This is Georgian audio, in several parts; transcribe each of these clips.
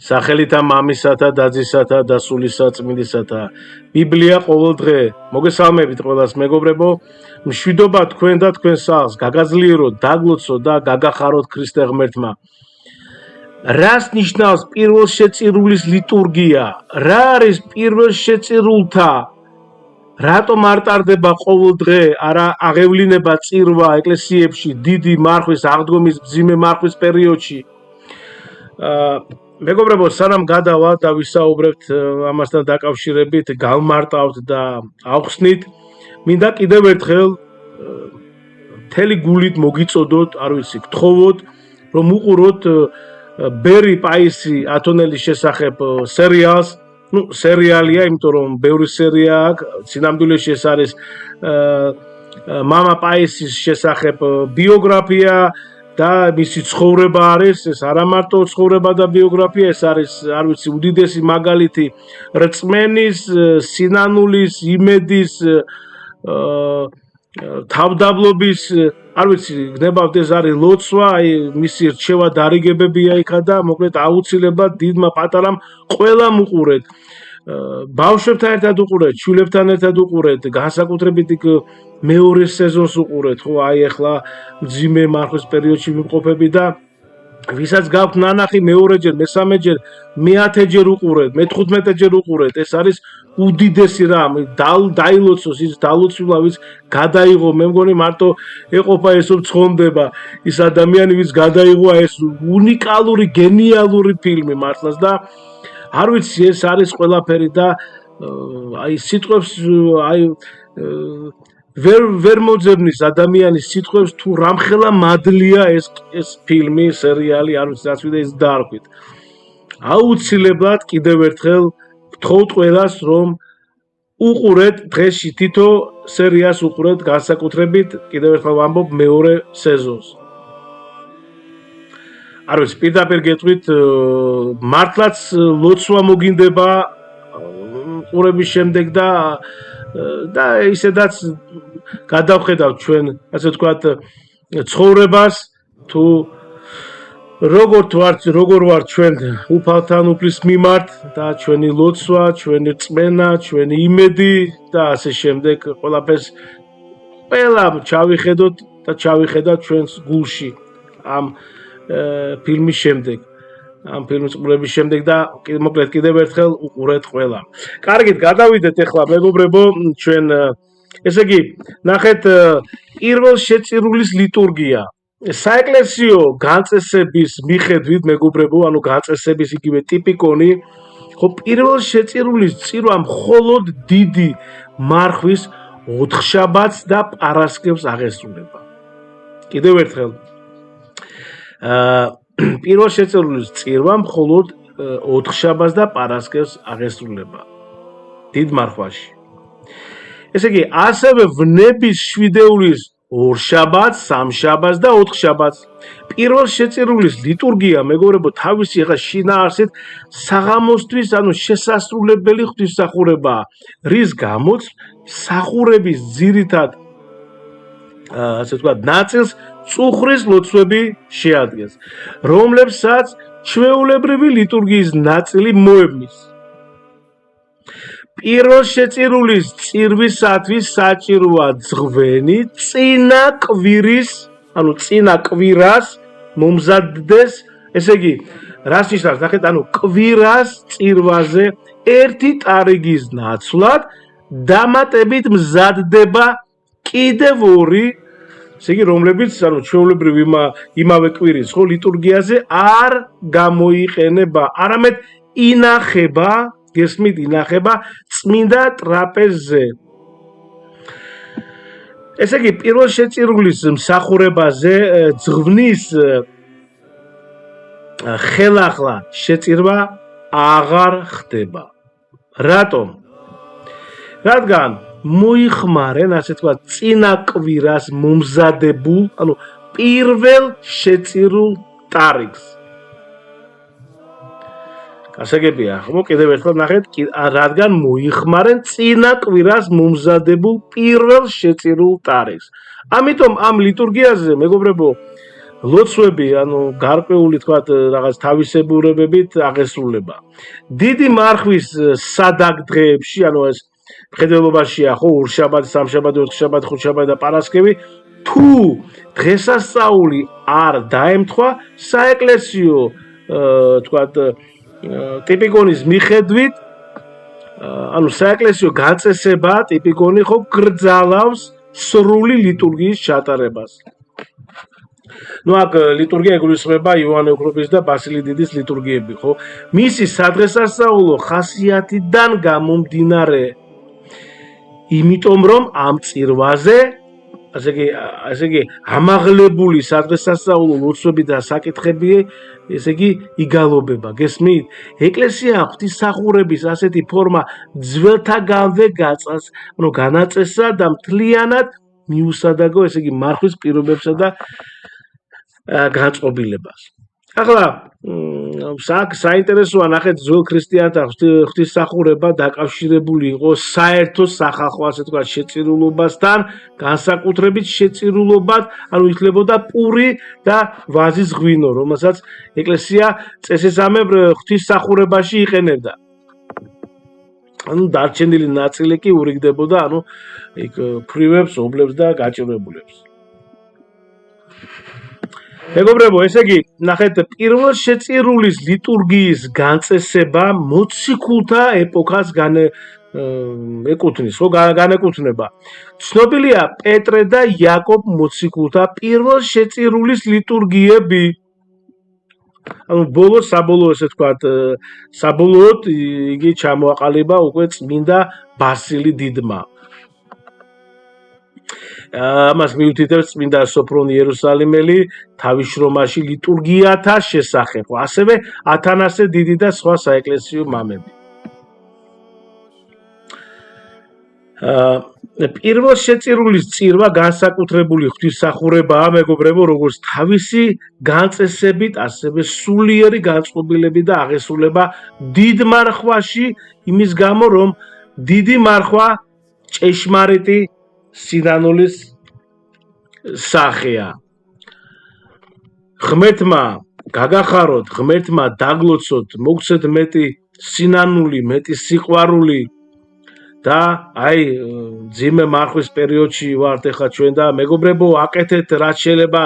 სახელითა მამისათა, დაძისათა და სულისა წმინდისათა. ბიბლია ყოველ დღე. მოგესალმებით ყველას მეგობრებო. მშვიდობა თქვენ და თქვენ სახლს, გაგაძლიეროთ, დაგლოცოთ და გაგახაროთ ქრისტე ღმერთმა. რას ნიშნავს პირველშეწირულის ლიტურგია? რა არის პირველშეწირულთა? რატომ არ ტარდება ყოველ დღე, არა აღევლინება წირვა ეკლესიებში დიდი მარხვის, აღდგომის, მძიმე მარხვის პერიოდში? მეგობრებო, სანამ გადავა და ვისაუბრებთ ამასთან დაკავშირებით, გავმარტავთ და ავხსნით, მინდა კიდევ ერთხელ მთელი გულით მოგიწოდოთ, არ ვიცი, გთხოვოთ, რომ უყუროთ ბერი პაისი ათონელის შესახებ სერიალს. სერიალია, იმიტომ რომ ბევრი სერია აქვს, სინამდვილეში ეს არის მამა პაისის შესახებ ბიოგრაფია და მისი ცხოვრება არის, ეს არა მარტო ცხოვრება და ბიოგრაფია, ეს არის, არ ვიცი, უდიდესი მაგალითი რწმენის, სინანულის, იმედის, თავდაბლობის, არ ვიცი, გნებავთ, ეს არის ლოცვა, აი მისი რჩევა დარიგებებია იქა და მოკლედ აუცილებლად დიდმა პატარამ ყველამ უყურეთ. ბავშვებთან ერთად უყურეთ, შვილებთან ერთად უყურეთ, განსაკუთრებით მეორე სეზონს უყურეთ, ხო, აი ახლა მძიმე მარხვის პერიოდში ვიმყოფები და ვისაც გაქვთ ნანახი მეორეჯერ, მესამეჯერ, მე-10ჯერ უყურეთ, მე-15ჯერ უყურეთ, ეს არის უდიდესი რამ, დაილოცოს ის დალოცვილა, ვის გადაიღო, მე მგონი მარტო ეყოფა ესო ცხონდება, ის ადამიანი, ვის გადაიღო ეს უნიკალური, გენიალური ფილმი მართლაც და არ ვიცი, ეს არის ყველაფერი და აი სიტყვებს აი ვერ მოძებნის ადამიანის სიტყვებს თუ რამხელა მადლია ეს ფილმი, სერიალი, არ ვიცი, რაც ვიდა ის დაარქვით. აუცილებლად კიდევ ერთხელ გთხოვთ ყველას, რომ უყურეთ დღეში თითო სერიას უყურეთ, განსაკუთრებით კიდევ ერთხელ ვამბობ მეორე სეზონს. არ ვიცი, პირდაპირ გეტყვით, მართლაც ლოცვა მოგინდება ყურების შემდეგ და ისედაც გადავხედავთ ჩვენ, ასე ვთქვათ, ცხოვრებას, თუ როგორ ვართ ჩვენ უფალთან უფლის მიმართ და ჩვენი ლოცვა, ჩვენი რწმენა, ჩვენი იმედი და ასე შემდეგ, ყველაფერს ყველა ჩავიხედოთ და ჩავიხედავთ ჩვენს გულში ამ ფილმის შემდეგ, ამ ფილმის ყურების შემდეგ და მოკლედ კიდევ ერთხელ უყურეთ ყველა. კარგით, გადავიდეთ ახლა მეგობრებო, ჩვენ ესე იგი, ნახეთ პირველშეწირულის ლიტურგია. საეკლესიო განწესების მიხედვით, მეგობრებო, ანუ განწესების იგივე ტიპიკონი, ხო, პირველშეწირულის წირვა მხოლოდ დიდი მარხვის ოთხშაბათს და პარასკევს აღესრულება. კიდევ ერთხელ პირველშეწირულის წირვა მხოლოდ ოთხშაბათს და პარასკევს აღესრულება დიდ მარხვაში. ესე იგი, ასევე ვნების შვიდეულის ორშაბათს, სამშაბათს და ოთხშაბათს. პირველშეწირულის ლიტურგია, მეგობრებო, თავისი ახლა შინაარსით საღამოსთვის, ანუ შესასრულებელი ღვთისმსახურებაა, რის გამოც მსახურების ძირითად ასე ვთქვათ, ნაწილს წუხრის ლოცვები შეადგენს, რომლებსაც ჩვეულებრივი ლიტურგიის ნაწილი მოებნის. პირველშეწირულის წირვისათვის საჭიროა ძღვენი წინა კვირას მომზადდეს, ესე იგი, რას ნიშნავს, ნახეთ, ანუ კვირას წირვაზე ერთი ტარიგის ნაცვლად დამატებით მზადდება კიდევ ორი, ესე იგი, რომლებიც, ანუ ჩვეულებრივ იმავე კვირის, ხო, ლიტურგიაზე არ გამოიყენება, არამედ ინახება, გესმით, ინახება წმინდა ტრაპეზზე. ესე იგი, პირველშეწირულის მსახურებაზე ძღვნის ხელახლა შეწირვა აღარ ხდება. რატომ? რადგან მოიხმარენ, ასე ვთქვათ, წინა კვირას მომზადებულ, ანუ პირველ შეწირულ ტარიგს. გასაგებია, ხო, კიდევ ერთხელ ნახეთ, რადგან მოიხმარენ წინა კვირას მომზადებულ პირველ შეწირულ ტარიგს. ამიტომ ამ ლიტურგიაზე, მეგობრებო, ლოცვები, ანუ გარკვეული თქვათ რაღაც თავისებურებებით აღესრულება. დიდი მარხვის სადაგ დღეებში, ანუ ეს მხედველობაშია ხო, ორშაბათი, სამშაბათი, ოთხშაბათი, ხუთშაბათი და პარასკევი, თუ დღესასწაული არ დაემთხვა, საეკლესიო თქვათ ტიპიკონის მიხედვით, ანუ საეკლესიო გაწესება ტიპიკონი ხო გრძალავს სრული ლიტურგიის ჩატარებას. ნუ აქ ლიტურგია ეგულისხმება იოანე ოქროპის და ბასილი დიდის ლიტურგიები, ხო? მისი სადღესასწაულო ხასიათიდან გამომდინარე, იმიტომ რომ ამ წირვაზე, ასე იგი, ამაღლებული სადღესასწაულო ლოცვები და საკითხები, ესე იგი, იგალობება. გესმით? ეკლესია ღვთისმსახურების ასეთი ფორმა ძველთაგანვე გაწას, ანუ განაწესა და მთლიანად მიუსადაგო, ესე იგი, მარხვის პირობებსა და განწყობილებას. ახლა საინტერესოა ნახეთ ძველ ქრისტიანთა ღვთისმსახურება დაკავშირებული იყო საერთო სახალხო ასე თქვა შეწირულობასთან, განსაკუთრებით შეწირულობად, ანუ ითვლებოდა პური და ვაზის ღვინო, რომელსაც ეკლესია წესისამებრ ღვთისმსახურებაში იყენებდა. ანუ დარჩენილი ნაწილი კი ურიგდებოდა, ანუ იქ ფრივებს, ობლებს და გაჭირვებულებს. მეგობრებო, ესე იგი, ნახეთ, პირველ შეწირულის ლიტურგიის განწესება მოციქულთა ეპოქას ეკუთვნის, ხო, განეკუთვნება. ცნობილია პეტრე და იაკობ მოციქულთა პირველ შეწირულის ლიტურგიები. ანუ ბოლოს საბოლოო ესე ვთქვათ, საბოლოოდ იგი ჩამოაყალიბა უკვე წმინდა ბასილი დიდმა. ამას მიუთითებს წმინდა სოფრონი იერუსალიმელი თავის შრომაში ლიტურგიათა შესახებ, ასევე ათანასე დიდი და სხვა საეკლესიო მამები. პირველ შეწირულის წირვა განსაკუთრებული ღვთისმსახურებაა, მეგობრებო, როგორც თავისი განწესებით, ასევე სულიერი განწყობილებით და აღესრულება დიდ მარხვაში, იმის გამო, რომ დიდი მარხვა ჭეშმარიტი სინანულის სახეა. ღმერთმა გაგახაროთ, ღმერთმა დაგლოცოთ, მოგცეთ მეტი სინანული, მეტი სიყვარული და აი ძიმე მარხვის პერიოდში ვართ ახლა ჩვენ და მეგობრებო, აკეთეთ რაც შეიძლება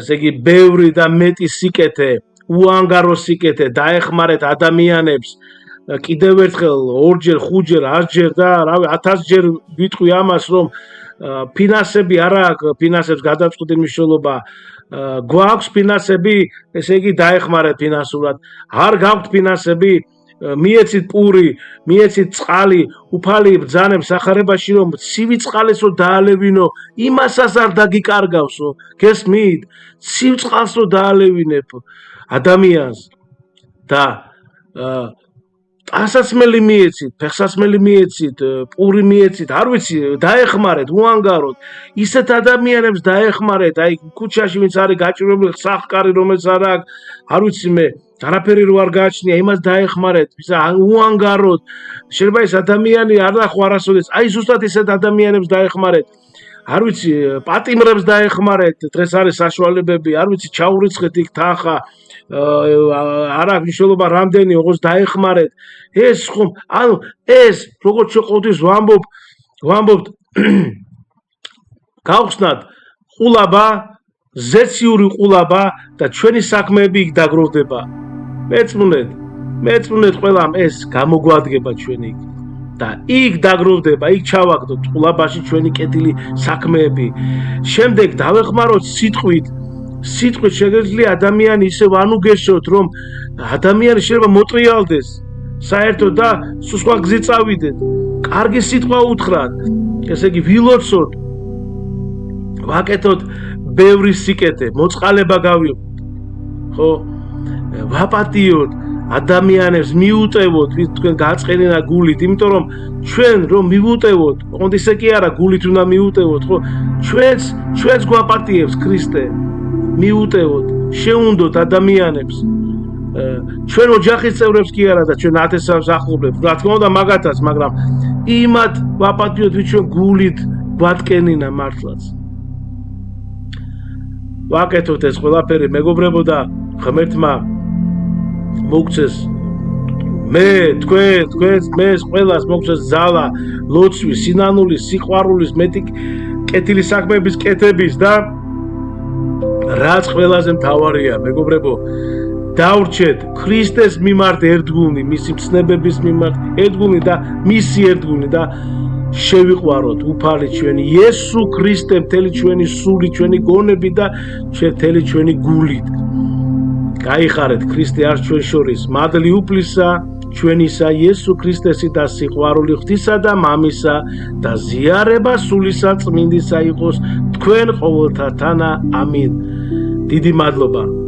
ესე იგი ბევრი და მეტი სიკეთე, უანგარო სიკეთე, დაეხმარეთ ადამიანებს. კიდევ ერთხელ 2-ჯერ, 5-ჯერ, 10-ჯერ და რავი 1000-ჯერ ვიტყვი ამას, რომ ფინანსები არ აქვს, ფინანსებს გადაწყვეტი მნიშვნელობა, გვაქვს ფინანსები, ესე იგი დაეხმარეთ ფინანსურად. არ გაქვთ ფინანსები, მიეცით პური, მიეცით წყალი, უფალი ბრძანებს სახარებაში, რომ ცივი წყალესო დაალევინო, იმასაც არ დაგიკარგავსო. გესმით? ცივ წყალსო დაალევინებ ადამიანს და ტანსაცმელი მიეცით, ფეხსაცმელი მიეცით, პური მიეცით, არ ვიცი, დაეხმარეთ, უანგაროთ. ისეთ ადამიანებს დაეხმარეთ, აი ქუჩაში ვინც არის გაჭირვებული სახკარი, რომელიც არ აქვს, არ ვიცი მე, არაფერი რო არ გააჩნია, იმას დაეხმარეთ, უანგაროთ. შეიძლება ეს ადამიანი არ ნახო არასოდეს, აი ზუსტად ისეთ ადამიანებს დაეხმარეთ. არ ვიცი, პატიმრებს დაეხმარეთ, დღეს არის საშუალებები, არ ვიცი, ჩაურიცხეთ იქ თანხა, არ აქვს მნიშვნელობა რამდენი, როგორც დაეხმარეთ. ეს ხომ, ანუ ეს როგორც შეყოდის ვამბობთ გავხსნათ ყულაბა, ზეციური ყულაბა და ჩვენი საქმეები იქ დაგროვდება. მეწმუნეთ ყველამ ეს გამოგვადგება ჩვენი იქ. და იქ დაგროვდება, იქ ჩავაგდოთ ყულაბაში ჩვენი კეთილი საქმეები. შემდეგ დავეხმაროთ სიტყვით შეგვიძლია ადამიანი ისევ ანუგეშოთ, რომ ადამიანი შეიძლება მოტრიალდეს საერთოდ და სხვა გზით წავიდეთ. კარგი სიტყვა უთხრათ, ესე იგი ვილოცოთ, ვაკეთოთ ბევრი სიკეთე, მოწყალება გავიღოთ. ხო? ვაპატიოთ ადამიანებს, მიუტევოთ, თქვენ გაწყენინა გულით, იმიტომ რომ ჩვენ რომ მივუტევოთ, ოღონდ ისე კი არა, გულით უნდა მიუტევოთ, ხო? ჩვენს გვაპატიებს ქრისტე. მიუტევოთ, შეუნდოთ ადამიანებს. ჩვენ ოჯახის წევრებს კი არა და ჩვენ ათესავს ახლობლებს, რა თქმა უნდა მაგათაც, მაგრამ იმათ ვაპატიოთ, ვით ჩვენ გულით გვატკენინა მართლაც. ვაკეთოთ ეს ყველაფერი, მეგობრებო და ღმერთმა მოგცეს თქვენს ყველას მოგცეს ძალა, ლოცვის, სინანულის, სიყვარულის, მეტი კეთილი საქმეების კეთების და რაც ყველაზე მთავარია, მეგობრებო, დავრჩეთ ქრისტეს მიმართ ერთგულნი, მისი მცნებების მიმართ ერთგულნი და მისი ერთგულნი და შევიყვაროთ უფალი ჩვენი იესო ქრისტე მთელი ჩვენი სული, ჩვენი გონები და მთელი ჩვენი გულით. გაიხარეთ ქრისტე არ ჩვენ შორის, მადლი უფლისა ჩვენისა იესო ქრისტესი და სიყვარული ღვთისა და მამისა და ზიარება სულისა წმინდისა იყოს თქვენ ყოველთა თანა. ამინ. დიდი მადლობა.